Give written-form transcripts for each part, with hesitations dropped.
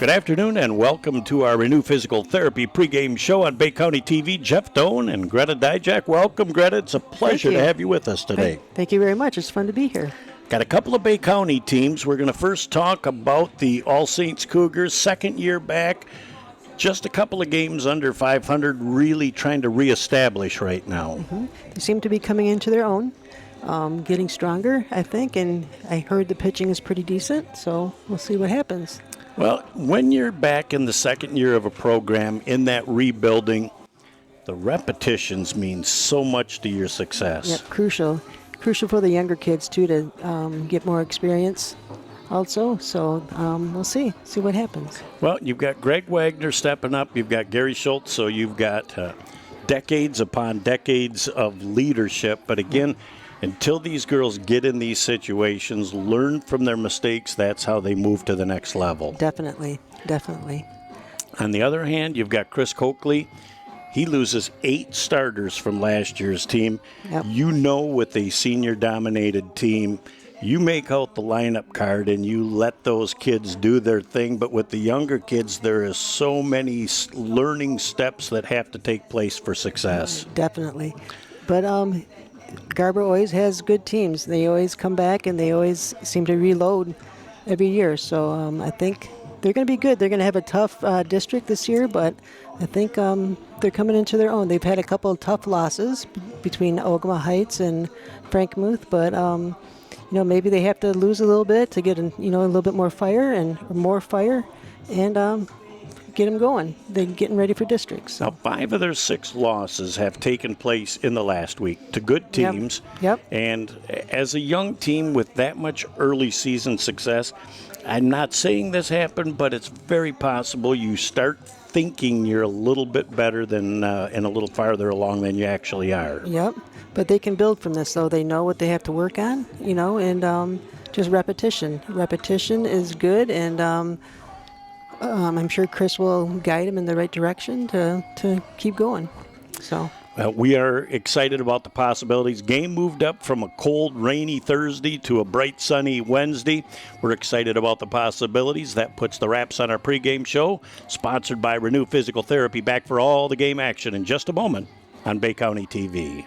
Good afternoon and welcome to our Renew Physical Therapy pregame show on Bay County TV. Jeff Doan and Greta Dijak. Welcome, Greta. It's a pleasure to have you with us today. Thank you very much. It's fun to be here. Got a couple of Bay County teams. We're going to first talk about the All Saints Cougars, second year back. Just a couple of games under 500, really trying to reestablish right now. They seem to be coming into their own, getting stronger, I think, and I heard the pitching is pretty decent, so we'll see what happens. Well, when you're back in the second year of a program, in that rebuilding, the repetitions mean so much to your success. Yep, crucial. Crucial for the younger kids, too, to get more experience also. So we'll see what happens. Well, you've got Greg Wagner stepping up. You've got Gary Schultz, so you've got decades upon decades of leadership. But again, until these girls get in these situations, learn from their mistakes, that's how they move to the next level. Definitely. On the other hand, you've got Chris Coakley. He loses 8 starters from last year's team. Yep. You know, with a senior-dominated team, you make out the lineup card and you let those kids do their thing. But with the younger kids, there is so many learning steps that have to take place for success. Definitely. But Garber always has good teams. They always come back and they always seem to reload every year. So I think they're going to be good. They're going to have a tough district this year, but I think they're coming into their own. They've had a couple of tough losses between Ogama Heights and Frankenmuth, but maybe they have to lose a little bit to get a little bit more fire and get them going. They're getting ready for districts. So. Now, 5 of their 6 losses have taken place in the last week to good teams. Yep. And as a young team with that much early season success, I'm not saying this happened, but it's very possible you start thinking you're a little bit better than and a little farther along than you actually are. Yep. But they can build from this, though. They know what they have to work on, and just repetition. Repetition is good, and I'm sure Chris will guide him in the right direction to keep going. So. We are excited about the possibilities. Game moved up from a cold, rainy Thursday to a bright, sunny Wednesday. We're excited about the possibilities. That puts the wraps on our pregame show, sponsored by Renew Physical Therapy. Back for all the game action in just a moment on Bay County TV.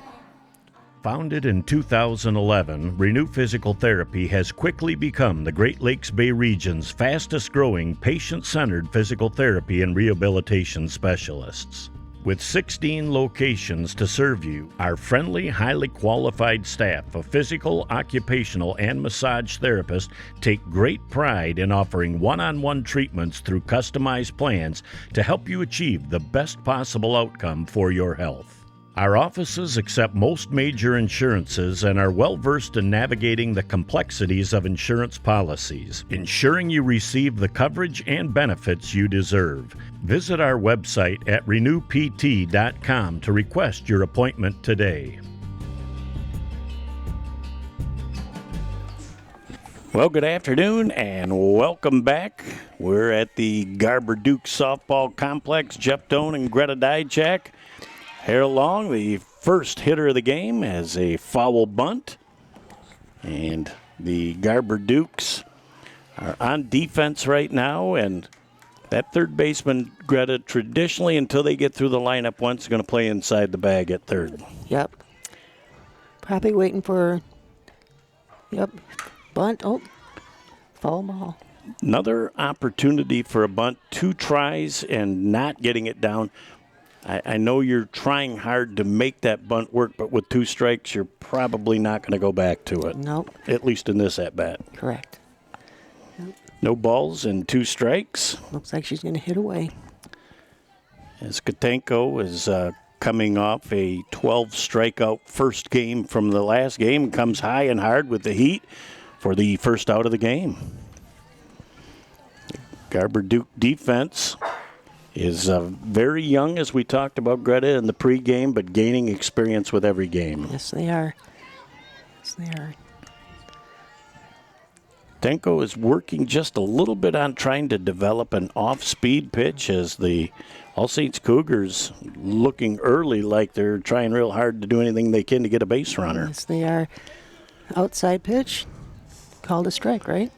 Founded in 2011, Renew Physical Therapy has quickly become the Great Lakes Bay region's fastest-growing, patient-centered physical therapy and rehabilitation specialists. With 16 locations to serve you, our friendly, highly qualified staff of physical, occupational, and massage therapists take great pride in offering one-on-one treatments through customized plans to help you achieve the best possible outcome for your health. Our offices accept most major insurances and are well-versed in navigating the complexities of insurance policies, ensuring you receive the coverage and benefits you deserve. Visit our website at renewpt.com to request your appointment today. Well, good afternoon and welcome back. We're at the Garber Duke Softball Complex. Jeff Doan and Greta Dijak. Here along, the first hitter of the game has a foul bunt. And the Garber Dukes are on defense right now. And that third baseman, Greta, traditionally, until they get through the lineup once, is going to play inside the bag at third. Yep. Probably waiting for, bunt. Oh, foul ball. Another opportunity for a bunt. 2 tries and not getting it down. I know you're trying hard to make that bunt work, but with 2 strikes, you're probably not going to go back to it. Nope. At least in this at-bat. Correct. Yep. No balls and 2 strikes. Looks like she's going to hit away. As Katenko is coming off a 12-strikeout first game from the last game, comes high and hard with the heat for the first out of the game. Garber Duke defense is very young, as we talked about, Greta, in the pregame, but gaining experience with every game. Yes, they are. Tenko is working just a little bit on trying to develop an off-speed pitch as the All Saints Cougars looking early like they're trying real hard to do anything they can to get a base runner. Yes, they are. Outside pitch, called a strike, right?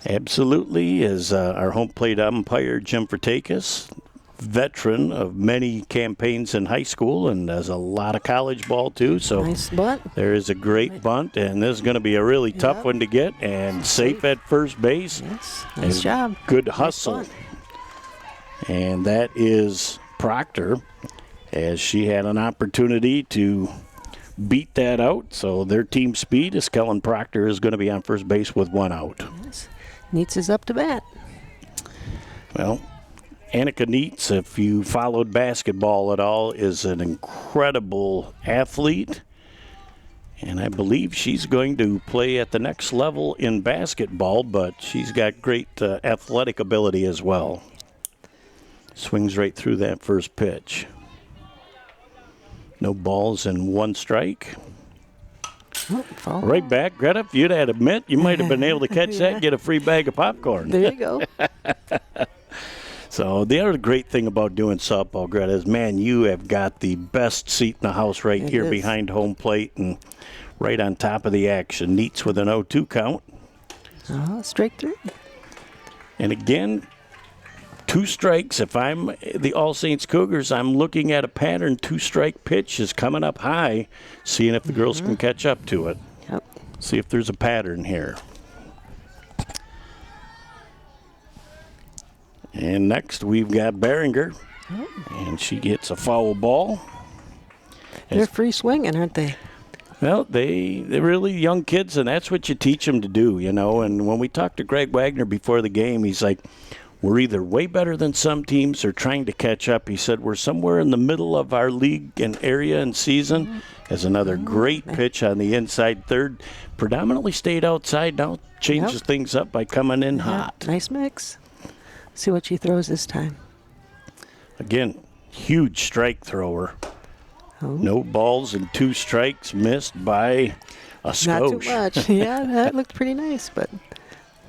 Absolutely, as our home plate umpire, Jim Vertakis, veteran of many campaigns in high school and does a lot of college ball too. So Nice bunt. there is a great bunt, and this is going to be a really tough one to get, and safe at first base. Yes, nice job. Good hustle. Nice And that is Proctor, as she had an opportunity to beat that out. So their team speed is Kellen Proctor is going to be on first base with one out. Yes. Neitz is up to bat. Well, Annika Neitz, if you followed basketball at all, is an incredible athlete. And I believe she's going to play at the next level in basketball, but she's got great athletic ability as well. Swings right through that first pitch. No balls and one strike. Oh, Right back, Greta. If you'd had a mitt, you might have been able to catch that and get a free bag of popcorn. there you go. So the other great thing about doing softball, Greta, is, man, you have got the best seat in the house right It here is. behind home plate and right on top of the action. Neats with an 0-2 count. Strike three. And again, 2 strikes. If I'm the All Saints Cougars, I'm looking at a pattern. 2-strike pitch is coming up high, seeing if the girls can catch up to it. Yep. See if there's a pattern here. And next we've got Behringer, and she gets a foul ball. They're free swinging, aren't they? Well, they're really young kids, and that's what you teach them to do, you know. And when we talked to Greg Wagner before the game, he's like, we're either way better than some teams or trying to catch up. He said we're somewhere in the middle of our league and area and season. Has another great pitch on the inside third. Predominantly stayed outside, now changes things up by coming in hot. Nice mix. See what she throws this time. Again, huge strike thrower. Oh. No balls and 2 strikes missed by a skosh. Not too much. Yeah, that looked pretty nice, but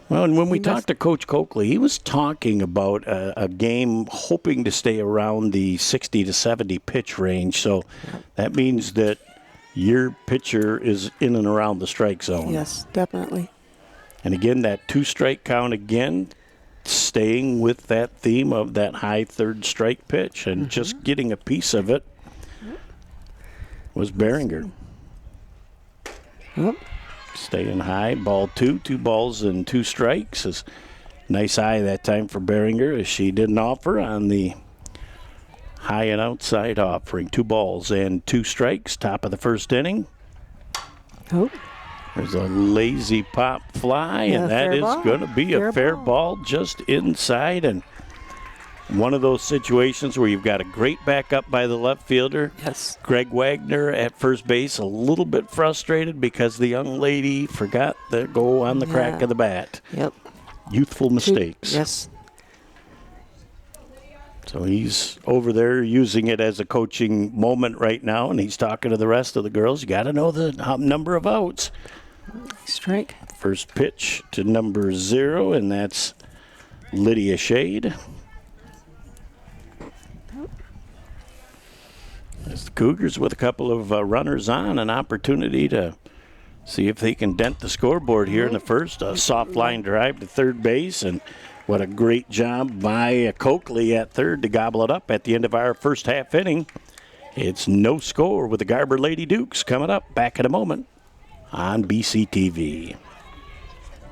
Well, and when we talked to Coach Coakley, he was talking about a game hoping to stay around the 60 to 70 pitch range. So that means that your pitcher is in and around the strike zone. yes, definitely. And again, that 2-strike count again, staying with that theme of that high third strike pitch and just getting a piece of it was Behringer. Oh, Staying high, ball 2, 2 balls and 2 strikes. Is nice eye that time for Behringer, as she didn't offer on the high and outside offering. 2 balls and 2 strikes, top of the first inning. oh, There's a lazy pop fly, Yeah, and that fair is ball. going to be a Fair fair ball. ball just inside. And one of those situations where you've got a great backup by the left fielder. yes. Greg Wagner at first base, a little bit frustrated because the young lady forgot to go on the crack Yeah. of the bat. Yep. Youthful mistakes. Yes. So he's over there using it as a coaching moment right now, and he's talking to the rest of the girls. You got to know the number of outs. Strike. First pitch to number 0, and that's Lydia Shade. As the Cougars with a couple of runners on, an opportunity to see if they can dent the scoreboard here in the first. A soft line drive to third base, and what a great job by Coakley at third to gobble it up at the end of our first half inning. It's no score with the Garber Lady Dukes coming up back in a moment on BCTV.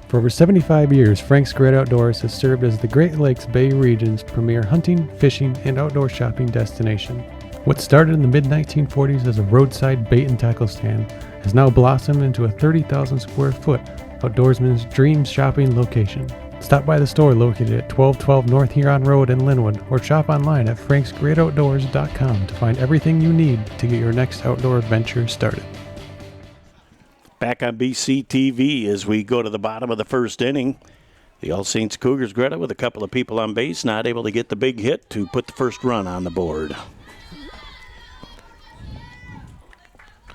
For over 75 years, Frank's Great Outdoors has served as the Great Lakes Bay region's premier hunting, fishing, and outdoor shopping destination. What started in the mid-1940s as a roadside bait and tackle stand has now blossomed into a 30,000 square foot outdoorsman's dream shopping location. Stop by the store located at 1212 North Huron Road in Linwood, or shop online at franksgreatoutdoors.com to find everything you need to get your next outdoor adventure started. Back on BCTV as we go to the bottom of the first inning. The All Saints Cougars, Greta, with a couple of people on base, not able to get the big hit to put the first run on the board.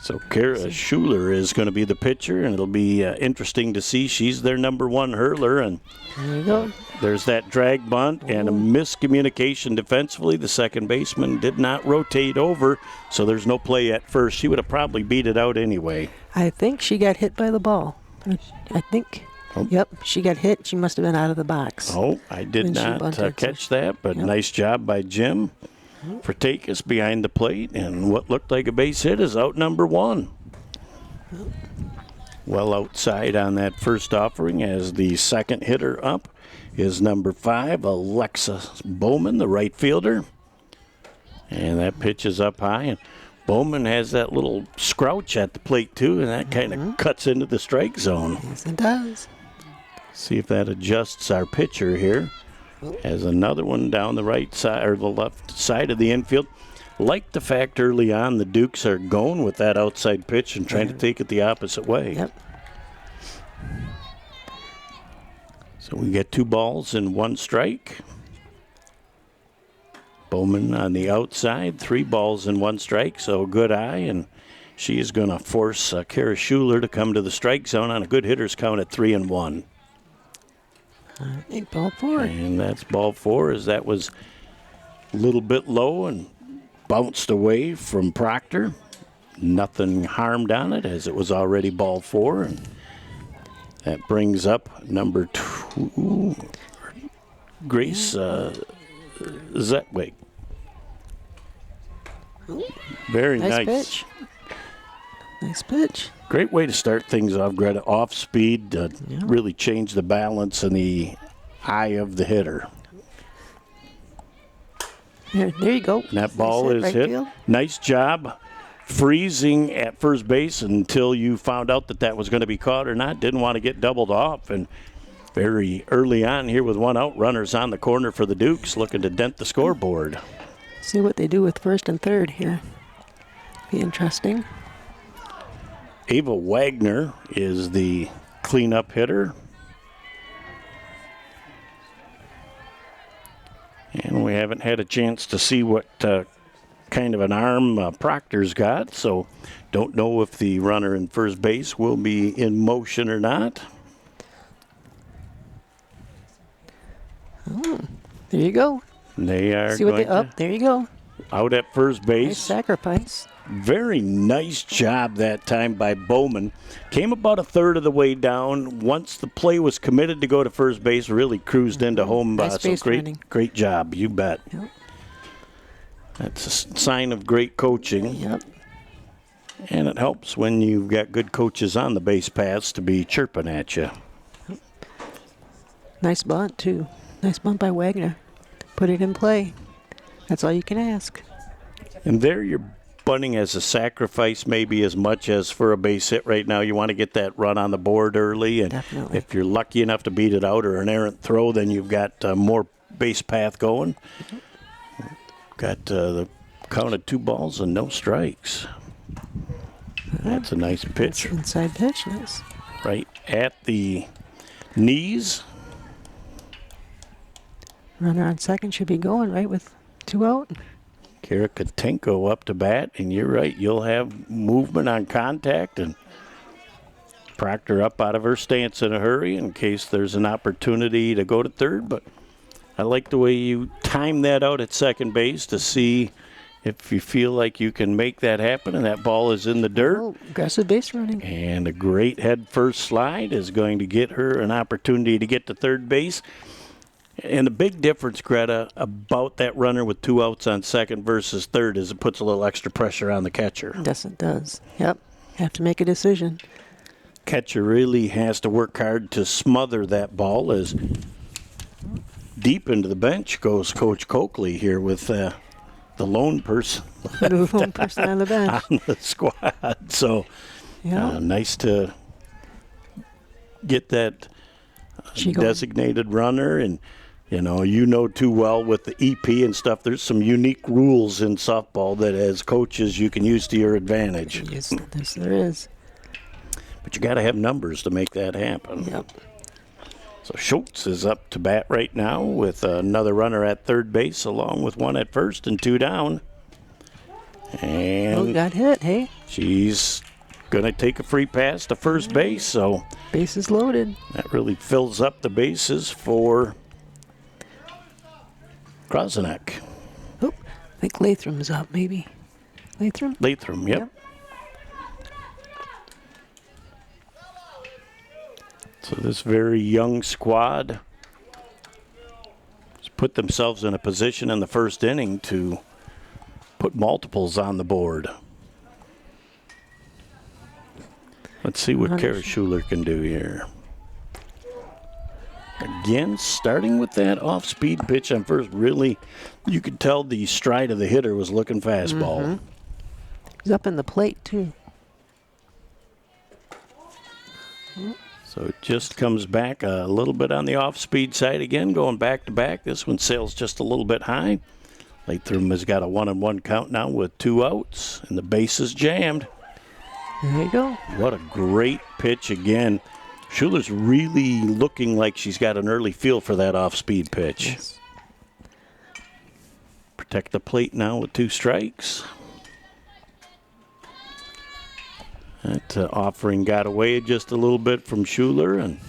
So Kara Schuler is going to be the pitcher, and it'll be interesting to see. She's their number 1 hurler, and There you go. there's that drag bunt and a miscommunication defensively. The second baseman did not rotate over, so there's no play at first. She would have probably beat it out anyway. I think she got hit by the ball. I think. Yep, she got hit. She must have been out of the box. Oh, I did When she not bunted, so catch that, but Yep. nice job by Jim for Takis behind the plate. And what looked like a base hit is out number 1. Well outside on that first offering as the second hitter up is number 5, Alexa Bowman, the right fielder. And that pitch is up high. And Bowman has that little scrouch at the plate, too, and that kind of cuts into the strike zone. Yes, it does. See if that adjusts our pitcher here. Has another one down the right side or the left side of the infield. Like the fact early on the Dukes are going with that outside pitch and trying to take it the opposite way. Yep. So we get 2 balls and 1 strike. Bowman on the outside, 3 balls and 1 strike, so good eye, and she is going to force Kara Schuler to come to the strike zone on a good hitter's count at 3-1. Ball 4. And that's ball 4, as that was a little bit low and bounced away from Proctor. Nothing harmed on it, as it was already ball 4. And that brings up number 2, Grace Zetwig. Very nice. Pitch. Nice pitch. Great way to start things off, Greta. Off speed, really change the balance and the eye of the hitter. There you go. And that ball is right hit. field. Nice job freezing at first base until you found out that was going to be caught or not. Didn't want to get doubled off. And very early on here with 1 out, runners on the corner for the Dukes looking to dent the scoreboard. See what they do with first and third here. Be interesting. Ava Wagner is the cleanup hitter. And we haven't had a chance to see what kind of an arm Proctor's got, so don't know if the runner in first base will be in motion or not. Oh, there you go. They are See what going they up. There you go. out at first Nice base. sacrifice. Very nice job that time by Bowman. Came about a third of the way down. Once the play was committed to go to first base, really cruised into home. Nice So base running. great job, you bet. Yep. That's a sign of great coaching. Yep. And it helps when you've got good coaches on the base paths to be chirping at you. Nice bunt, too. Nice bunt by Wagner. Put it in play. That's all you can ask. And there you're bunting as a sacrifice maybe as much as for a base hit right now. You want to get that run on the board early. And Definitely. if you're lucky enough to beat it out or an errant throw, then you've got more base path going. Got the count of 2 balls and no strikes. That's a nice pitch. Inside pitch, nice. Right at the knees. Runner on second should be going, right, with 2 out. Kara Katenko up to bat, and you're right, you'll have movement on contact, and Proctor up out of her stance in a hurry in case there's an opportunity to go to third, but I like the way you time that out at second base to see if you feel like you can make that happen, and that ball is in the dirt. Oh, aggressive base running. And a great head first slide is going to get her an opportunity to get to third base. And the big difference, Greta, about that runner with 2 outs on second versus third is it puts a little extra pressure on the catcher. Yes, it does. Yep. Have to make a decision. Catcher really has to work hard to smother that ball as deep into the bench goes Coach Coakley here with the lone person The lone person on the bench. on the squad. So Yeah. nice to get that She going. designated runner. And you know too well with the EP and stuff, there's some unique rules in softball that as coaches you can use to your advantage. Yes, there is. But you got to have numbers to make that happen. Yep. So Schultz is up to bat right now with another runner at third base along with 1 at first and 2 down. And Got hit, hey? she's going to take a free pass to first base, so Bases loaded. that really fills up the bases for Krosnick. Oh, I think Latham's up, maybe. Latham? Latham, yep. So this very young squad has put themselves in a position in the first inning to put multiples on the board. Let's see what Kara Schuler can do here. Again, starting with that off-speed pitch on first, really, you could tell the stride of the hitter was looking fastball. He's up in the plate, too. So it just comes back a little bit on the off-speed side again, going back to back. This one sails just a little bit high. Latham has got a 1-1 count now with 2 outs, and the base is jammed. There you go. What a great pitch again. Schuler's really looking like she's got an early feel for that off-speed pitch. Yes. Protect the plate now with 2 strikes. That offering got away just a little bit from Schuler and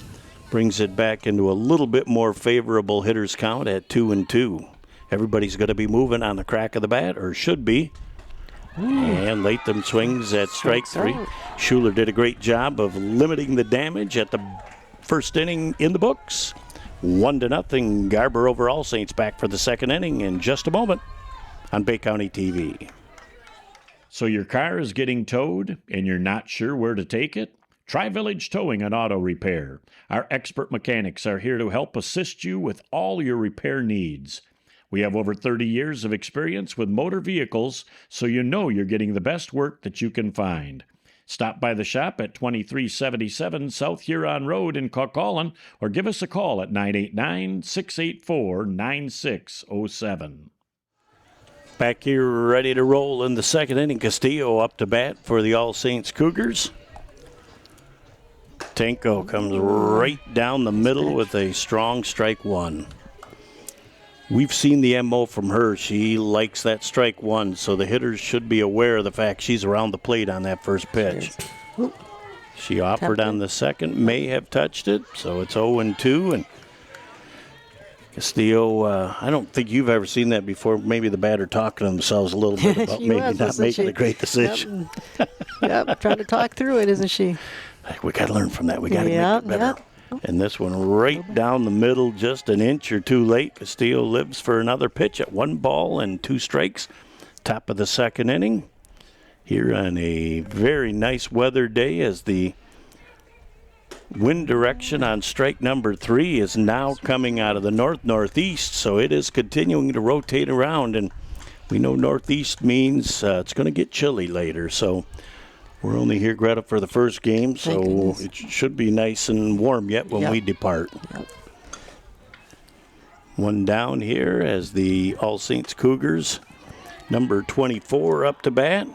brings it back into a little bit more favorable hitter's count at 2-2. Everybody's going to be moving on the crack of the bat, or should be. And Latham swings at strike 3. Schuler did a great job of limiting the damage at the first inning in the books. 1-0. Garber over All Saints back for the second inning in just a moment on Bay County TV. So your car is getting towed and you're not sure where to take it? Try Village Towing and Auto Repair. Our expert mechanics are here to help assist you with all your repair needs. We have over 30 years of experience with motor vehicles, so you know you're getting the best work that you can find. Stop by the shop at 2377 South Huron Road in Coquitlam or give us a call at 989-684-9607. Back here ready to roll in the second inning. Castillo up to bat for the All Saints Cougars. Tenko comes right down the middle with a strong strike 1. We've seen the MO from her. She likes that strike 1, so the hitters should be aware of the fact she's around the plate on that first pitch. She offered on the second, may have touched it, so it's 0-2. And Castillo, I don't think you've ever seen that before. Maybe the batter talking to themselves a little bit about maybe not making a great decision. Yep, trying to talk through it, isn't she? We got to learn from that. We got to make it better. Yep. And this one right down the middle, just an inch or 2 late. Castillo lives for another pitch at 1-2 strikes. Top of the second inning. Here on a very nice weather day, as the wind direction on strike number 3 is now coming out of the north-northeast, so it is continuing to rotate around. And we know northeast means it's going to get chilly later, so we're only here, Greta, for the first game, so it should be nice and warm yet when we depart. Yep. One down here as the All Saints Cougars, number 24 up to bat,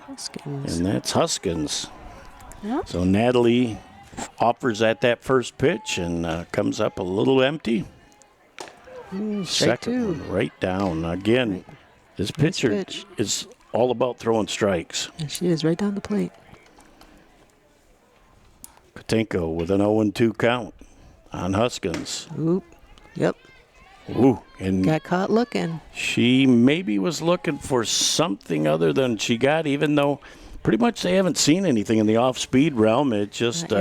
and that's Huskins. Yep. So Natalie offers at that first pitch and comes up a little empty. Second one right down. Again, this pitcher is all about throwing strikes. And she is right down the plate. Kotenko with an 0-2 count on Huskins. Oop. Yep. Ooh, and got caught looking. She maybe was looking for something other than she got, even though pretty much they haven't seen anything in the off-speed realm. It just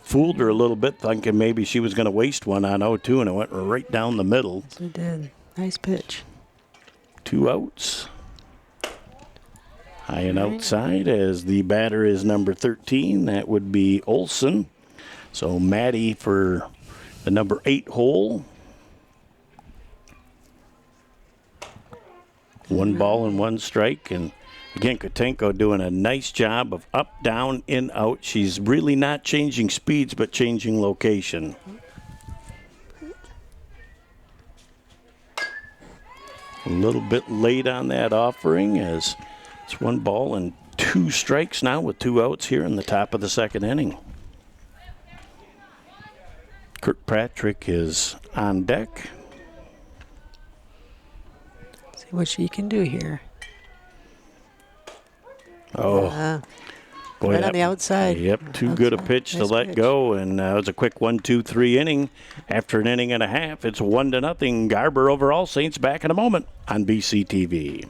fooled her a little bit, thinking maybe she was going to waste one on 0-2, and it went right down the middle. Yes, it did. Nice pitch. 2 outs. High and outside as the batter is number 13. That would be Olson. So Maddie for the number 8 hole. 1 ball and 1 strike. And again, Kotenko doing a nice job of up, down, in, out. She's really not changing speeds, but changing location. A little bit late on that offering as it's 1 ball and 2 strikes now with 2 outs here in the top of the second inning. Kirkpatrick is on deck. See what she can do here. Oh, boy, right on the outside. Yep, too good a pitch to let go, and it was a quick 1-2-3 inning. After an inning and a half, it's 1-0. Garber over All Saints. Back in a moment on BCTV.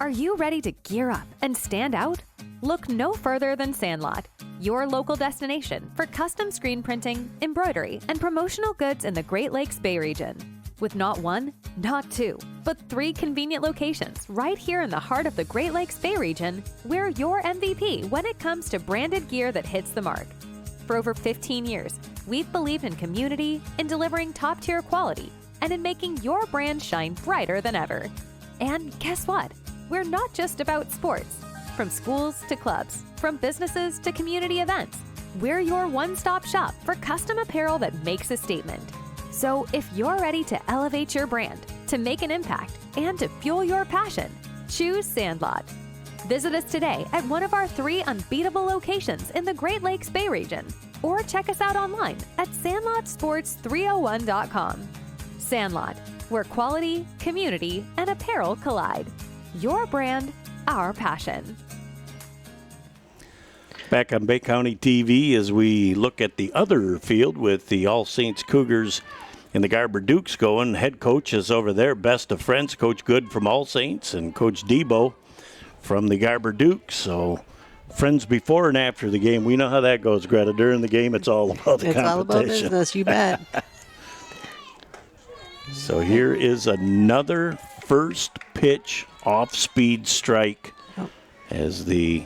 Are you ready to gear up and stand out? Look no further than Sandlot, your local destination for custom screen printing, embroidery, and promotional goods in the Great Lakes Bay region. With not one, not two, but 3 convenient locations right here in the heart of the Great Lakes Bay region, we're your MVP when it comes to branded gear that hits the mark. For over 15 years, we've believed in community, in delivering top-tier quality, and in making your brand shine brighter than ever. And guess what? We're not just about sports. From schools to clubs, from businesses to community events, we're your one-stop shop for custom apparel that makes a statement. So if you're ready to elevate your brand, to make an impact, and to fuel your passion, choose Sandlot. Visit us today at one of our 3 unbeatable locations in the Great Lakes Bay region, or check us out online at sandlotsports301.com. Sandlot, where quality, community, and apparel collide. Your brand, our passion. Back on Bay County TV as we look at the other field with the All Saints Cougars and the Garber Dukes going. Head coach is over there, best of friends, Coach Good from All Saints and Coach Debo from the Garber Dukes. So friends before and after the game. We know how that goes, Greta. During the game, it's all about the competition. It's all about business, you bet. So here is another first pitch off-speed strike as the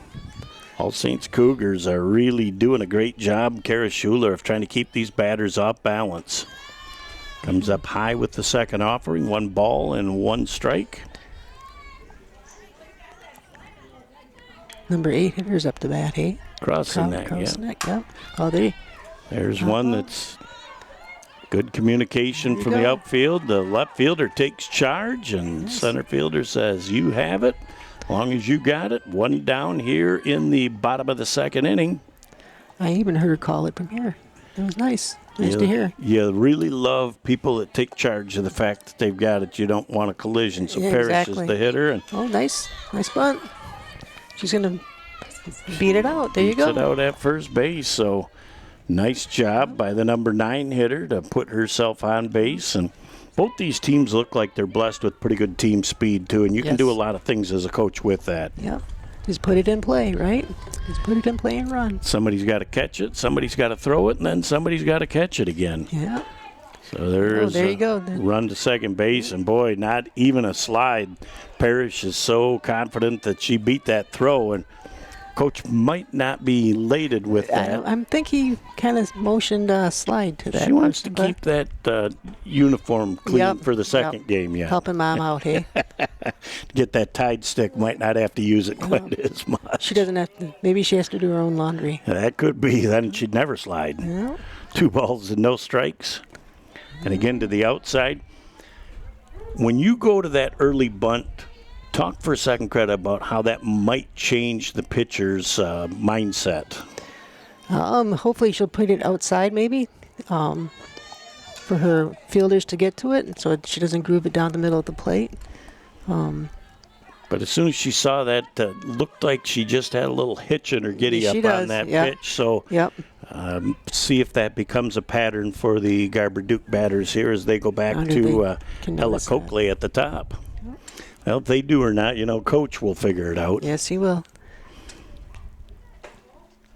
All Saints Cougars are really doing a great job, Kara Schuler, of trying to keep these batters off balance. Comes up high with the second offering, 1 ball and 1 strike. Number 8 hitter's up to bat, hey? Crossing that, yeah. Oh, there's one that's good communication from go. the outfield. The left fielder takes charge, and center fielder says, you have it. As long as you got it. 1 down here in the bottom of the second inning. I even heard her call it from here. It was nice. Nice to hear. You really love people that take charge of the fact that they've got it. You don't want a collision. So Yeah, Parrish exactly. is the hitter. And Oh, nice. Nice bunt. She's going to beat it out. There you beats go. it out at first base. So nice job by the number 9 hitter to put herself on base. And both these teams look like they're blessed with pretty good team speed, too. And you can Yes. do a lot of things as a coach with that. Yep. Just put it in play, right? Just put it in play and run. Somebody's got to catch it, somebody's got to throw it, and then somebody's got to catch it again. Yeah. So there's there you a go. run to second base, and boy, not even a slide. Parrish is so confident that she beat that throw, and Coach might not be elated with that. I think he kind of motioned slide to that. She wants to but keep that uniform clean Yep, for the second game, yeah. helping mom out, hey? Get that Tide stick, might not have to use it quite as much. She doesn't have to. Maybe she has to do her own laundry. That could be, then she'd never slide. Yeah. 2 balls and no strikes. And again to the outside. When you go to that early bunt, talk for a second, Greta, about how that might change the pitcher's mindset. Hopefully she'll put it outside maybe for her fielders to get to it so she doesn't groove it down the middle of the plate. But as soon as she saw that, looked like she just had a little hitch in her giddy up She on does, that yeah. pitch. So Yep. see if that becomes a pattern for the Garber Duke batters here as they go back Wonder to they can Ella notice that. Coakley at the top. Well, if they do or not, Coach will figure it out. Yes, he will.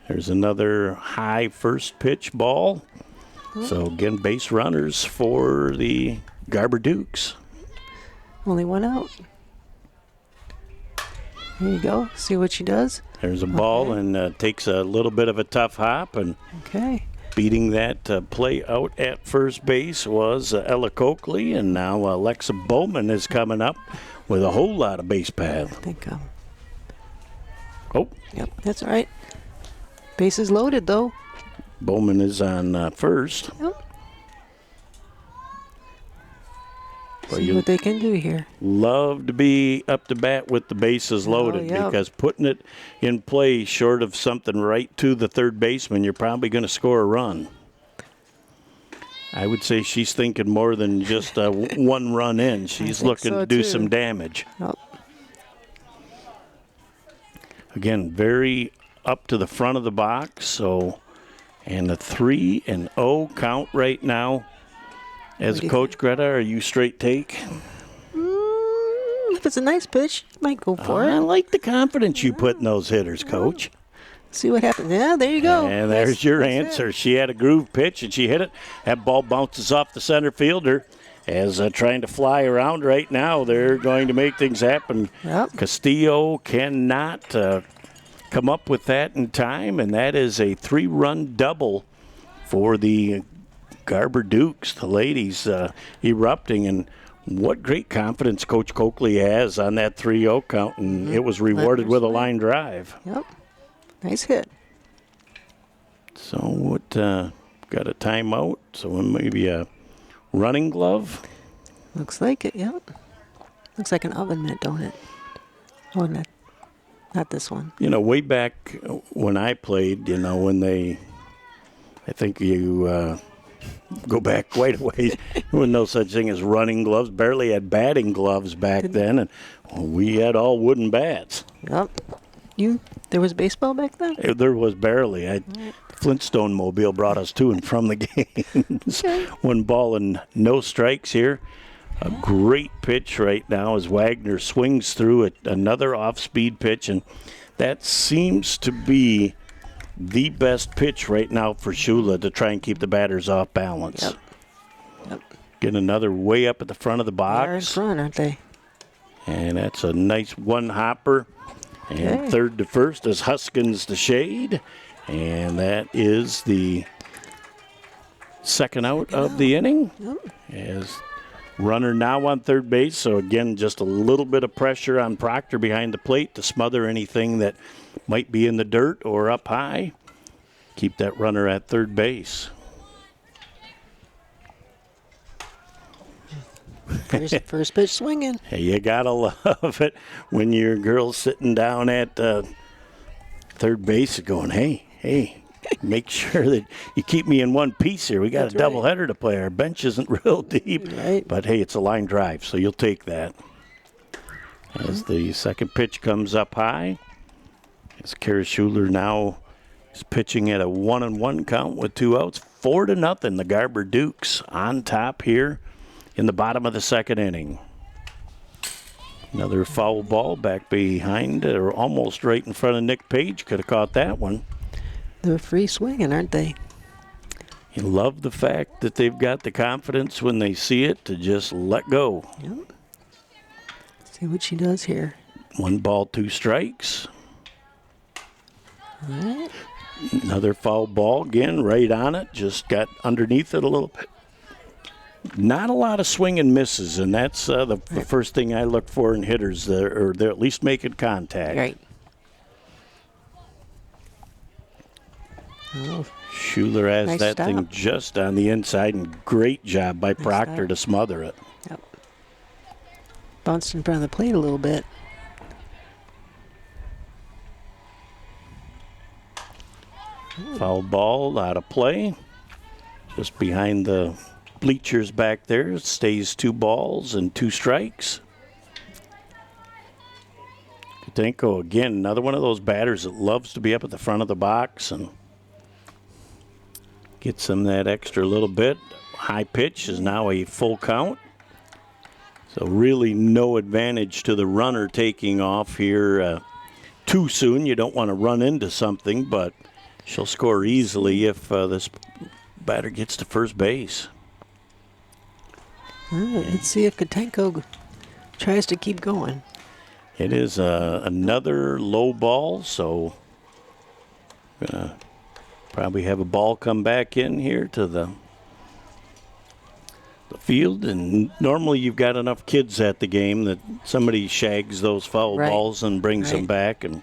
There's another high first pitch ball. So again, base runners for the Garber Dukes. Only 1 out. There you go. See what she does. There's a ball and takes a little bit of a tough hop, and Okay. beating that play out at first base was Ella Coakley, and now Alexa Bowman is coming up with a whole lot of base pad. I think. Oh, Yep. That's all right. Bases loaded though. Bowman is on first. Yep. Well, See you what they can do here. love to be up to bat with the bases loaded yeah. because putting it in play short of something right to the third baseman, you're probably going to score a run. I would say she's thinking more than just 1 run in. She's think looking so, to do too. some damage. Oh, Again, very up to the front of the box. So, and a 3-0 count right now. As What a do you coach, Greta, are you straight take? if it's a nice pitch, you might go for I it. like the confidence you put in those hitters, Coach. See what happens. Yeah, there you go. And there's That's- your that's answer. it. She had a groove pitch, and she hit it. That ball bounces off the center fielder. As trying to fly around right now, they're going to make things happen. Yep. Castillo cannot come up with that in time, and that is a 3-run double for the Garber Dukes. The ladies erupting, and what great confidence Coach Coakley has on that 3-0 count, and it was rewarded with a line drive. Yep. Nice hit. So what? Got a timeout, so maybe a running glove. Looks like it, yep. Looks like an oven mitt, don't it? Oh, not this one. You know, way back when I played, you know, when I think you go back quite a ways, there was no such thing as running gloves. Barely had batting gloves back then, and we had all wooden bats. Yep. There was baseball back then? There was barely. Flintstone Mobile brought us to and from the games. Okay. 1 ball and no strikes here. A great pitch right now as Wagner swings through it. Another off-speed pitch, and that seems to be the best pitch right now for Shula to try and keep the batters off balance. Yep. Get another way up at the front of the They're in box. front, aren't they? And that's a nice one-hopper. And Okay. third to first is Huskins to shade. And that is the second out of the inning. As runner now on third base. So, again, just a little bit of pressure on Proctor behind the plate to smother anything that might be in the dirt or up high. Keep that runner at third base. First pitch swinging. Hey, you gotta love it when your girl's sitting down at third base going, hey, make sure that you keep me in one piece here. We got That's a doubleheader to play. Our bench isn't real deep. Right. But, hey, it's a line drive, so you'll take that. As the second pitch comes up high, as Kara Schuler now is pitching at a 1-1 count with 2 outs. 4-0, the Garber Dukes on top here in the bottom of the second inning. Another foul ball back behind, or almost right in front of Nick Page. Could have caught that one. They're free swinging, aren't they? You love the fact that they've got the confidence when they see it to just let go. Yep. See what she does here. 1 ball, 2 strikes. All right. Another foul ball, again, right on it. Just got underneath it a little bit. Not a lot of swing and misses, and that's the first thing I look for in hitters. They're at least making contact. Right. Oh, Schuler has Nice that stop. thing just on the inside, and great job by Proctor stop. to smother it. yep. Bounced in front of the plate a little bit. Foul ball out of play. Just behind the bleachers back there. It stays 2 balls and 2 strikes. Kutenko, again, another one of those batters that loves to be up at the front of the box and gets him that extra little bit. High pitch is now a full count. So really no advantage to the runner taking off here too soon. You don't want to run into something, but she'll score easily if this batter gets to first base. Let's see if Katenko tries to keep going. It is another low ball, so probably have a ball come back in here to the field. And normally you've got enough kids at the game that somebody shags those foul Right. balls and brings them Right. back. And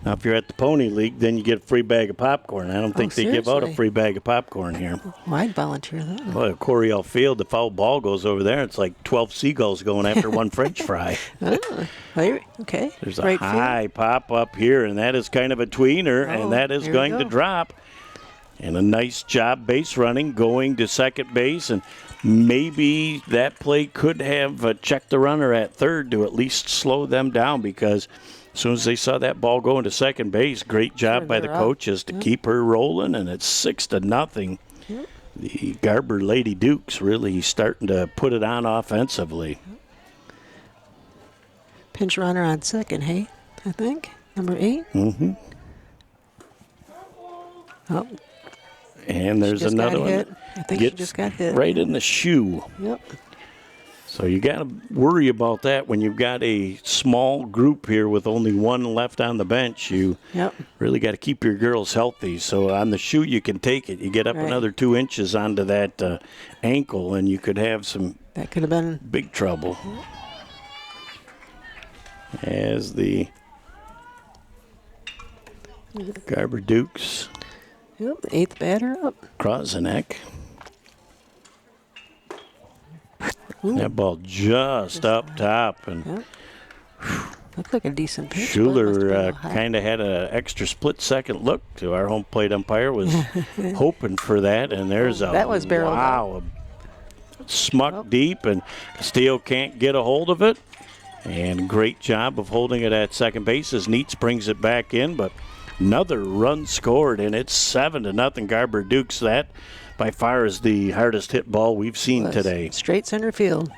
now if you're at the Pony League, then you get a free bag of popcorn. I don't think they give out a seriously? free bag of popcorn here. Well, I'd volunteer that. Well, at Coryell Field, the foul ball goes over there. It's like 12 seagulls going after one French fry. Okay. There's a Right field. high pop up here, and that is kind of a tweener, Oh, and that is here we going to go. drop. And a nice job base running, going to second base, and maybe that play could have checked the runner at third to at least slow them down, because as soon as they saw that ball going to second base, great job Sure, by the they're up. coaches to keep her rolling, and it's 6-0. The Garber Lady Dukes really starting to put it on offensively. Pinch runner on second, hey? I think. Number 8. Mm-hmm. Oh, And there's just got another one. hit. I think she just got hit. Right in the shoe. Yep. So you got to worry about that when you've got a small group here with only one left on the bench. You Yep. really got to keep your girls healthy. So on the shoe, you can take it. You get up Right. another 2 inches onto that ankle, and you could have some That could have been. big trouble. As the Garber Dukes Yep. The 8th batter up. Krozenek. That ball just up top, and Yep. Looked like a decent pitch. but it must have been a Schuler little high. kind of had an extra split-second look to our home plate umpire, was hoping for that, and there's a That was barreled wow, a smuck deep, and Castillo can't get a hold of it. And great job of holding it at second base as Neitz brings it back in, but another run scored, and it's 7-0 Garber Dukes. That by far is the hardest hit ball we've seen Was today. Straight center field.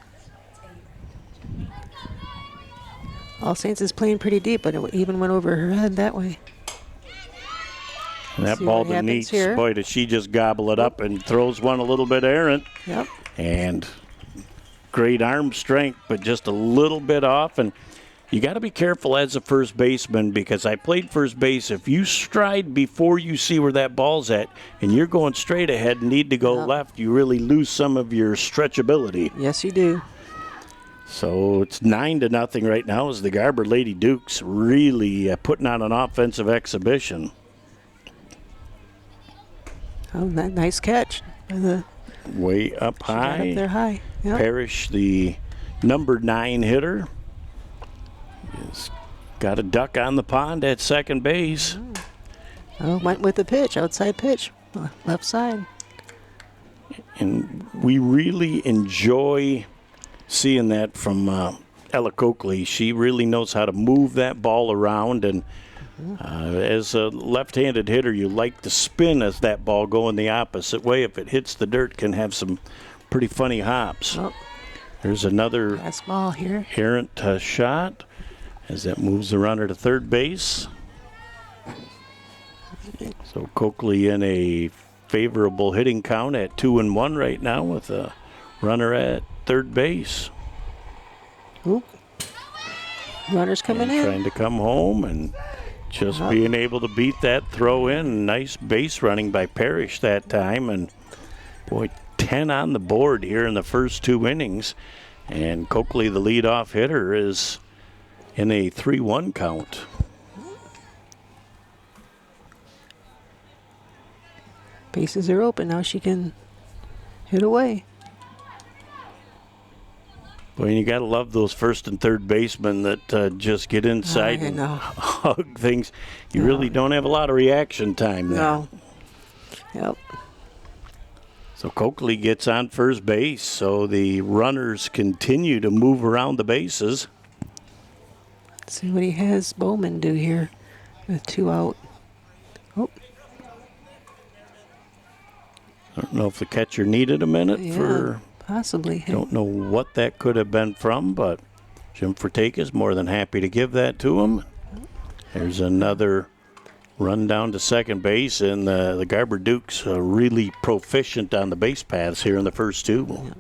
All Saints is playing pretty deep, but it even went over her head that way. And that See ball what to happens Neitz, here. boy, does she just gobble it up and throws one a little bit errant. Yep. And great arm strength, but just a little bit off. And you got to be careful as a first baseman, because I played first base. If you stride before you see where that ball's at and you're going straight ahead and need to go Yep. left, you really lose some of your stretchability. Yes, you do. So it's 9-0 right now as the Garber Lady Dukes really putting on an offensive exhibition. Oh, that nice catch. By the Way up she got high. up there high. Yep. Parrish, the number 9 hitter, has got a duck on the pond at second base. Oh, went with the pitch, outside pitch, left side. And we really enjoy seeing that from Ella Coakley. She really knows how to move that ball around, and as a left-handed hitter, you like to spin as that ball going the opposite way. If it hits the dirt, can have some pretty funny hops. Oh, There's another pass ball here. errant shot as that moves the runner to third base. So Coakley in a favorable hitting count at 2-1 right now with a runner at third base. Oop. Runners coming And in. trying to come home and just being able to beat that throw in. Nice base running by Parrish that time. And boy, 10 on the board here in the first 2 innings. And Coakley, the leadoff hitter, is in a 3-1 count. Bases are open. Now she can hit away. Boy, you got to love those first and third basemen that just get inside I and know. hug things. You really don't have a lot of reaction time there. No. Yep. So Coakley gets on first base, so the runners continue to move around the bases. Let's see what he has Bowman do here with 2 out. Oh, I don't know if the catcher needed a minute yeah, for, possibly. don't know what that could have been from, but Jim Fortake is more than happy to give that to him. There's another run down to second base, and the Garber Dukes are really proficient on the base paths here in the first 2.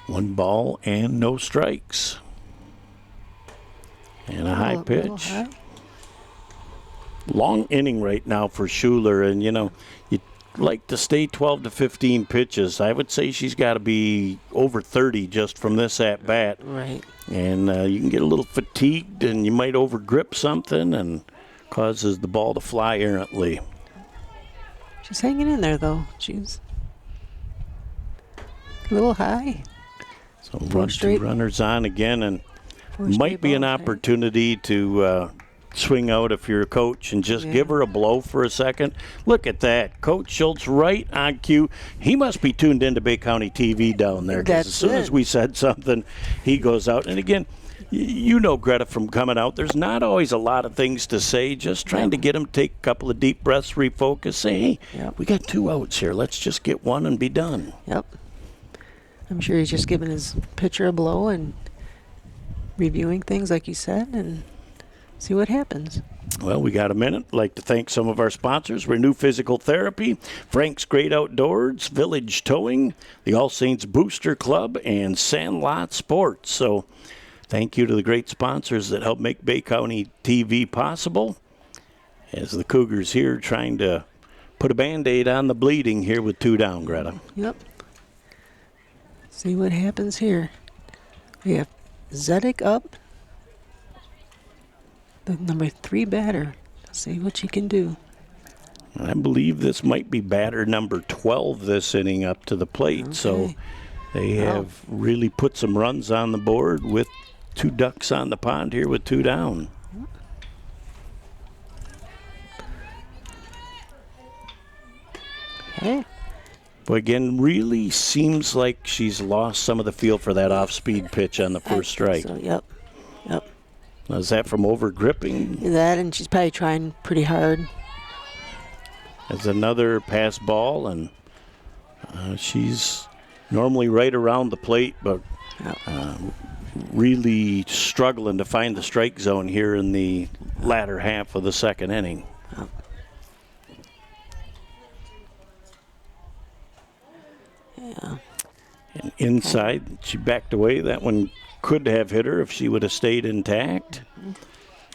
One ball and no strikes. And a high Little pitch. high. Long inning right now for Schuler, and you like to stay 12 to 15 pitches. I would say she's got to be over 30 just from this at bat. Right. And you can get a little fatigued, and you might overgrip something, and causes the ball to fly errantly. She's hanging in there, though. She's a little high. So run 2 straight- runners on again, and 4 might straight be an balls, right? opportunity to swing out if you're a coach and just give her a blow for a second. Look at that. Coach Schultz right on cue. He must be tuned into Bay County TV down there, because as That's soon it. as we said something, he goes out. And again, you know Greta from coming out, there's not always a lot of things to say, just trying to get him to take a couple of deep breaths, refocus, say, hey, Yep. we got 2 outs here. Let's just get one and be done. Yep. I'm sure he's just giving his pitcher a blow and reviewing things like you said and see what happens. Well, we got a minute. I'd like to thank some of our sponsors: Renew Physical Therapy, Frank's Great Outdoors, Village Towing, the All Saints Booster Club, and Sandlot Sports. So thank you to the great sponsors that help make Bay County TV possible. As the Cougars here trying to put a Band-Aid on the bleeding here with 2 down, Greta. Yep. See what happens here. We have Zedek up. The number 3 batter. See what she can do. I believe this might be batter number 12 this inning up to the plate. Okay. So they have really put some runs on the board with 2 ducks on the pond here with 2 down. Okay. But again, really seems like she's lost some of the feel for that off-speed pitch on the first strike. So, yep. Is that from over-gripping? That, and she's probably trying pretty hard. That's another pass ball, and she's normally right around the plate, but really struggling to find the strike zone here in the latter half of the second inning. Yeah. And inside, she backed away. That one could have hit her if she would have stayed intact.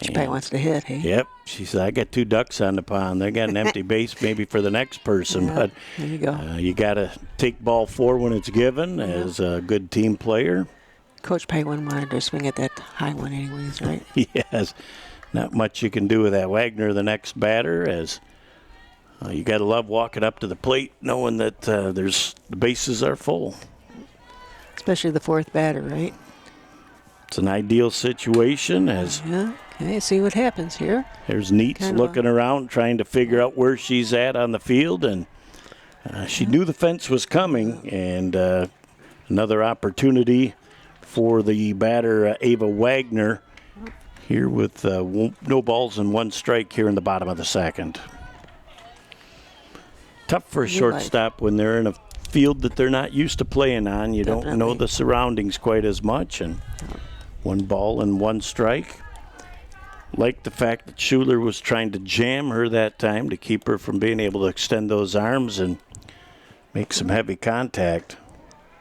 She probably wants to hit, hey? Yep. She said, I got 2 ducks on the pond. They got an empty base maybe for the next person. Yeah, But there you go. You got to take ball 4 when it's given as a good team player. Coach probably wouldn't want her to swing at that high one anyways, right? Yes. Not much you can do with that. Wagner, the next batter, as you got to love walking up to the plate knowing that the bases are full. Especially the 4th batter, right? It's an ideal situation as Yeah. Okay, see what happens here. there's Neats Kind of looking around trying to figure out where she's at on the field, and she knew the fence was coming, and another opportunity for the batter Ava Wagner here with no balls and 1 strike here in the bottom of the second. Tough for a shortstop when they're in a field that they're not used to playing on. You don't know the surroundings quite as much, and 1 ball and 1 strike. Like the fact that Schuler was trying to jam her that time to keep her from being able to extend those arms and make some heavy contact.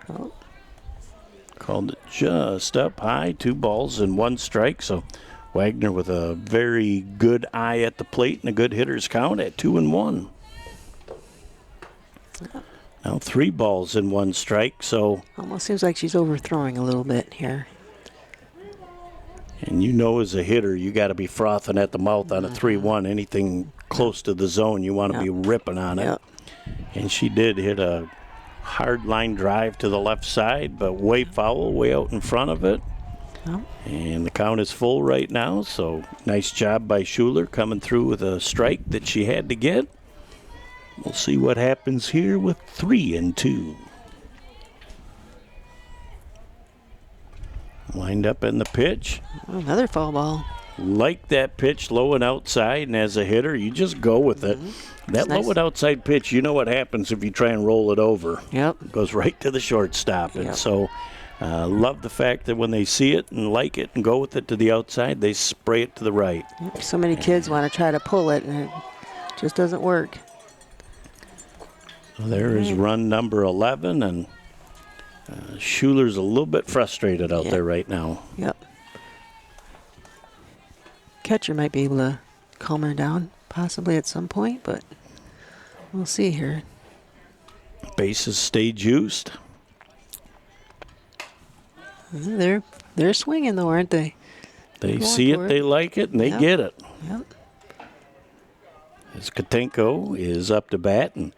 Oh. Called it just up high, 2 balls and 1 strike. So Wagner with a very good eye at the plate and a good hitter's count at 2-1. Now 3 balls and 1 strike. So Almost seems like she's overthrowing a little bit here. And you know, as a hitter, you got to be frothing at the mouth on a 3-1. Anything close to the zone, you want to be ripping on it. Yep. And she did hit a hard line drive to the left side, but way foul, way out in front of it. Yep. And the count is full right now, so nice job by Schuler coming through with a strike that she had to get. We'll see what happens here with 3-2. Lined up in the pitch. Oh, another foul ball. Like that pitch low and outside, and as a hitter, you just go with it. That low and outside pitch, you know what happens if you try and roll it over. Yep. It goes right to the shortstop. And so love the fact that when they see it and like it and go with it to the outside, they spray it to the right. Yep. So many kids want to try to pull it, and it just doesn't work. So there is run number 11, and Schuler's a little bit frustrated out there right now. Yep. Catcher might be able to calm her down, possibly at some point, but we'll see here. Bases stay juiced. They're swinging though, aren't they? They see it, they like it, and they get it. Yep. As Katenko is up to bat, and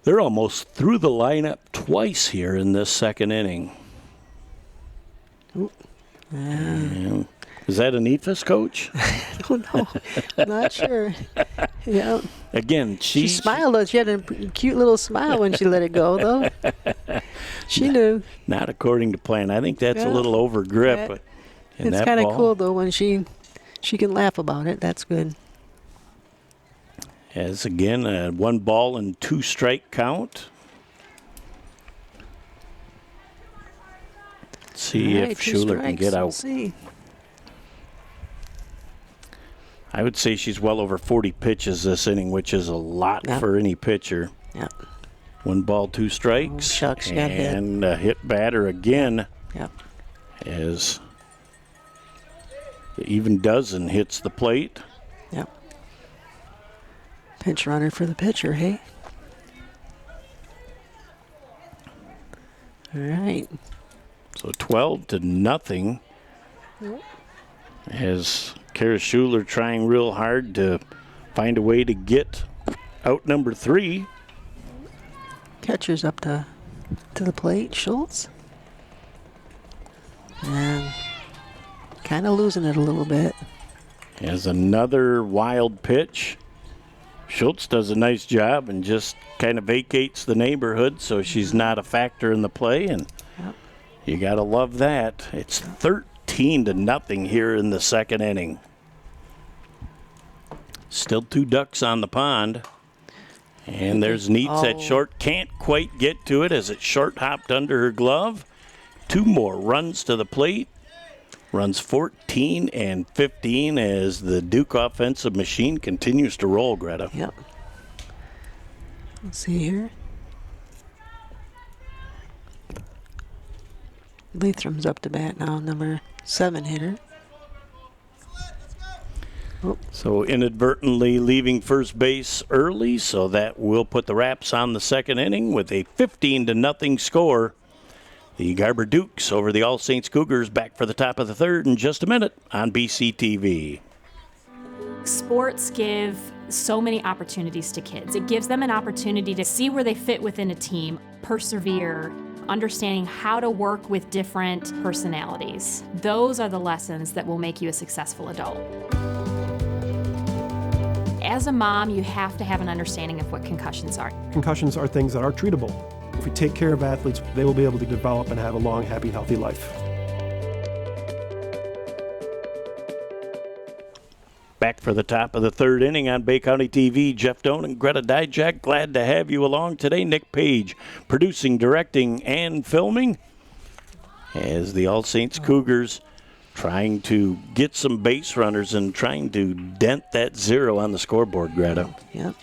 they're almost through the lineup twice here in this second inning. And is that an EFIS coach? I don't know. Not sure. Yeah. Again, she smiled. Though. She had a cute little smile when she let it go, though. She knew. Not according to plan. I think that's a little over grip. It's kind of cool, though, when she can laugh about it. That's good. As again, a 1 ball and 2 strike count. see All right, if 2 Schuler can strikes. get We'll out. see. I would say she's well over 40 pitches this inning, which is a lot Yep. for any pitcher. Yep. 1 ball, 2 strikes. Oh, shucks, you got hit. And a hit batter again Yep. as the even dozen hits the plate. Yep. Pinch runner for the pitcher, hey? All right. So 12-0 as Kara Schuler trying real hard to find a way to get out number 3. Catcher's up to the plate, Schultz. And kind of losing it a little bit. As another wild pitch. Schultz does a nice job and just kind of vacates the neighborhood so she's not a factor in the play, and Yep. you got to love that. It's 13-0 here in the second inning. Still 2 ducks on the pond. And there's Neats at Oh. short. Can't quite get to it as it short hopped under her glove. 2 more runs to the plate. Runs 14 and 15 as the Duke offensive machine continues to roll, Greta. Yep. Let's see here. Lathrom's up to bat now, number 7 hitter. So inadvertently leaving first base early, so that will put the Raps on the second inning with a 15-0 score. The Garber Dukes over the All Saints Cougars, back for the top of the third in just a minute on BCTV. Sports give so many opportunities to kids. It gives them an opportunity to see where they fit within a team, persevere, understanding how to work with different personalities. Those are the lessons that will make you a successful adult. As a mom, you have to have an understanding of what concussions are. Concussions are things that are treatable. If we take care of athletes, they will be able to develop and have a long, happy, healthy life. Back for the top of the third inning on Bay County TV. Jeff Doan and Greta Dijak, glad to have you along today. Nick Page producing, directing, and filming as the All Saints Cougars trying to get some base runners and trying to dent that 0 on the scoreboard, Greta. Yep.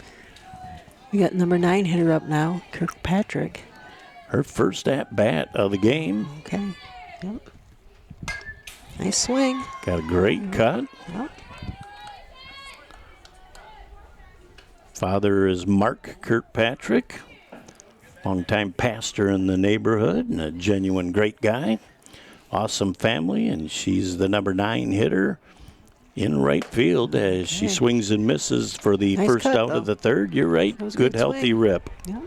We got number 9 hitter up now, Kirkpatrick. Her first at-bat of the game. Okay. Yep. Nice swing. Got a great cut. Yep. Father is Mark Kirkpatrick, longtime pastor in the neighborhood and a genuine great guy. Awesome family, and she's the number 9 hitter in right field as she swings and misses for the Nice first cut, out though. of the third. You're right. That was a Good good healthy swing. rip. Yep.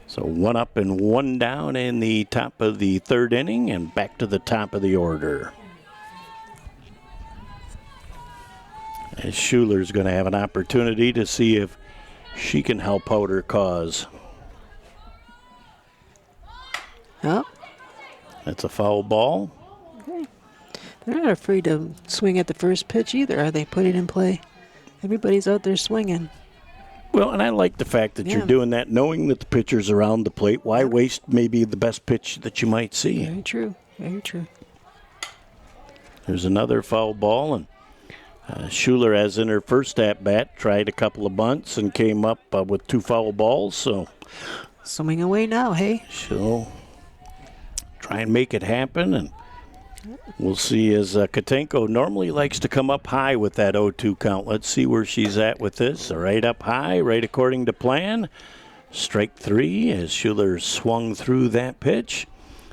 So 1 up and 1 down in the top of the third inning, and back to the top of the order. As Schuler's going to have an opportunity to see if she can help out her cause. Yep. That's a foul ball. They're not afraid to swing at the first pitch either, are they? Put it in play. Everybody's out there swinging. Well, and I like the fact that you're Yeah. doing that, knowing that the pitcher's around the plate. Why waste maybe the best pitch that you might see? Very true. Very true. There's another foul ball, and Schuler, as in her first at-bat, tried a couple of bunts and came up with 2 foul balls, so Swing away now, hey? she'll try and make it happen, and we'll see as Katenko normally likes to come up high with that 0-2 count. Let's see where she's at with this. Right up high, right according to plan. Strike 3 as Schuler swung through that pitch.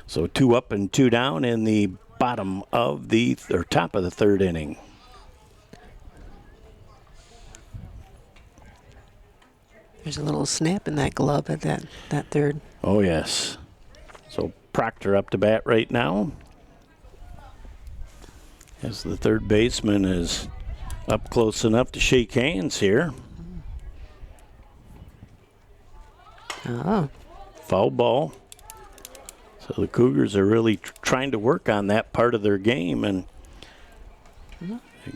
So 2 up and 2 down in the bottom of the, or top of the third inning. There's a little snap in that glove at that third. Oh, yes. So Proctor up to bat right now, as the third baseman is up close enough to shake hands here. Oh, Foul ball. So the Cougars are really trying to work on that part of their game, and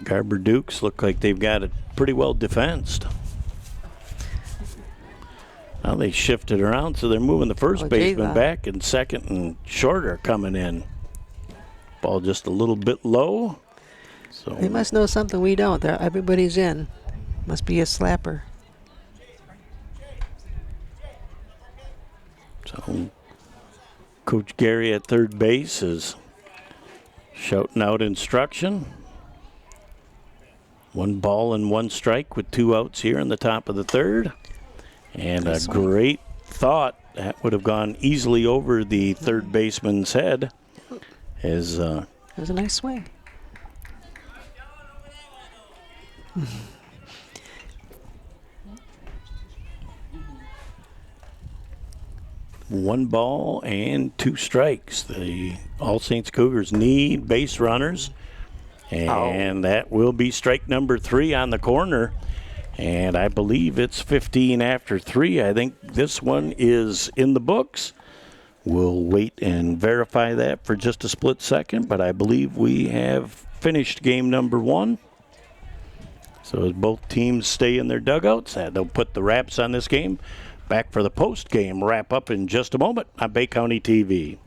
Garber Dukes look like they've got it pretty well defensed. Now they shifted around, so they're moving the first baseman Jayla. back, and second and short are coming in. Ball just a little bit low. So They must know something we don't. Everybody's in. Must be a slapper. So Coach Gary at third base is shouting out instruction. 1 ball and 1 strike with 2 outs here in the top of the third. And Nice a one. great thought. That would have gone easily over the third baseman's head. As It was a nice swing. 1 ball and 2 strikes. The All Saints Cougars need base runners. And that will be strike number 3 on the corner. And I believe it's 15 after 3. I think this one is in the books. We'll wait and verify that for just a split second, but I believe we have finished game number 1. So as both teams stay in their dugouts, they'll put the wraps on this game. Back for the post-game wrap-up in just a moment on Bay County TV.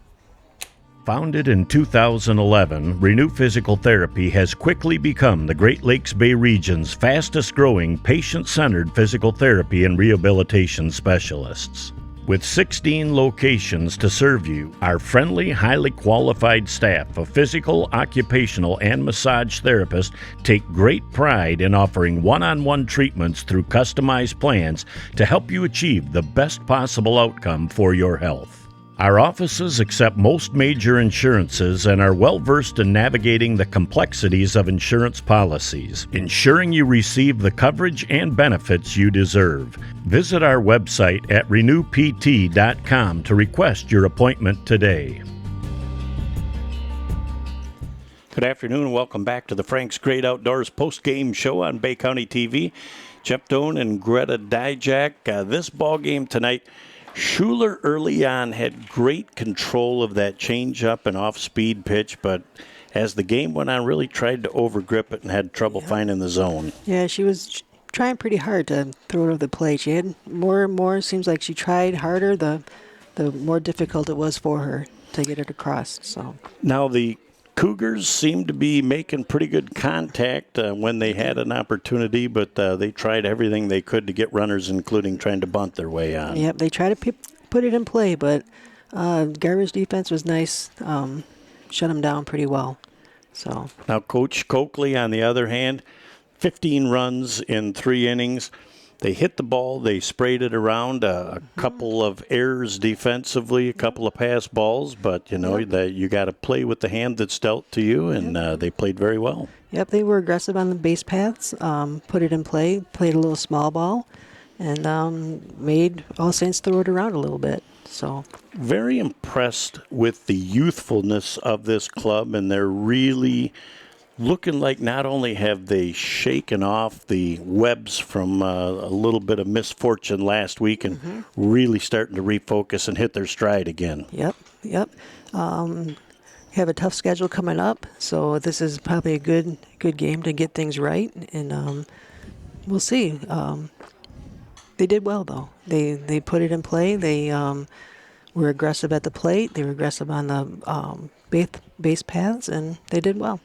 Founded in 2011, Renew Physical Therapy has quickly become the Great Lakes Bay region's fastest-growing patient-centered physical therapy and rehabilitation specialists. With 16 locations to serve you, our friendly, highly qualified staff of physical, occupational, and massage therapists take great pride in offering one-on-one treatments through customized plans to help you achieve the best possible outcome for your health. Our offices accept most major insurances and are well-versed in navigating the complexities of insurance policies, ensuring you receive the coverage and benefits you deserve. Visit our website at renewpt.com to request your appointment today. Good afternoon and welcome back to the Frank's Great Outdoors post-game show on Bay County TV. Jeff Doan and Greta Dijak. This ball game tonight, Schuler early on had great control of that change-up and off-speed pitch, but as the game went on, really tried to overgrip it and had trouble finding the zone. Yeah, she was trying pretty hard to throw it over the plate. She had more and more. Seems like she tried harder, the more difficult it was for her to get it across. So Now the Cougars seemed to be making pretty good contact when they had an opportunity, but they tried everything they could to get runners, including trying to bunt their way on. yep, they tried to put it in play, but Garber's defense was nice. Shut them down pretty well. So Now Coach Coakley, on the other hand, 15 runs in 3 innings. They hit the ball. They sprayed it around. A couple of errors defensively, a couple of pass balls, but you know that you got to play with the hand that's dealt to you, and they played very well. yep, they were aggressive on the base paths. Put it in play. Played a little small ball, and made All Saints throw it around a little bit. So Very impressed with the youthfulness of this club, and they're really looking like not only have they shaken off the webs from a little bit of misfortune last week and really starting to refocus and hit their stride again. Yep. Have a tough schedule coming up, so this is probably a good game to get things right, and we'll see. They did well though. They put it in play. They were aggressive at the plate. They were aggressive on the base paths, and they did well.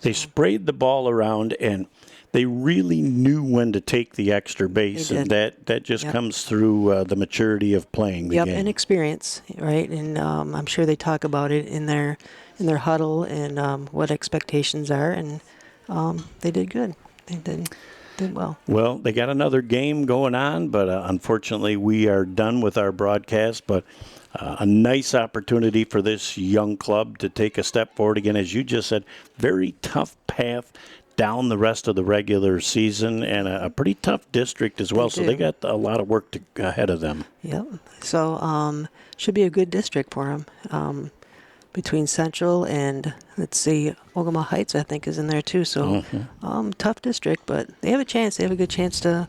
They sprayed the ball around, and they really knew when to take the extra base, They and did. that just Yep. comes through the maturity of playing the Yep, game. and experience, right? And I'm sure they talk about it in their huddle and what expectations are, and they did good. They did well. Well, they got another game going on, but unfortunately we are done with our broadcast. But a nice opportunity for this young club to take a step forward again. As you just said, very tough path down the rest of the regular season, and a pretty tough district as well. They So they do. got a lot of work ahead of them. Yep. So should be a good district for them. Between Central and, let's see, Ogama Heights, I think, is in there too. So tough district, but they have a chance. They have a good chance to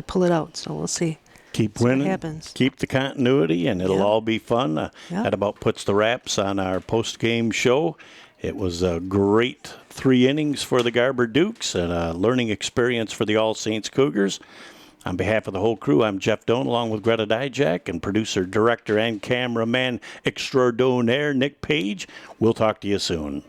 pull it out. So we'll see. Keep See what winning, happens. keep the continuity, and it'll Yeah. all be fun. Yeah. That about puts the wraps on our post-game show. It was a great 3 innings for the Garber Dukes and a learning experience for the All Saints Cougars. On behalf of the whole crew, I'm Jeff Doan, along with Greta Dijak and producer, director, and cameraman extraordinaire Nick Page. We'll talk to you soon.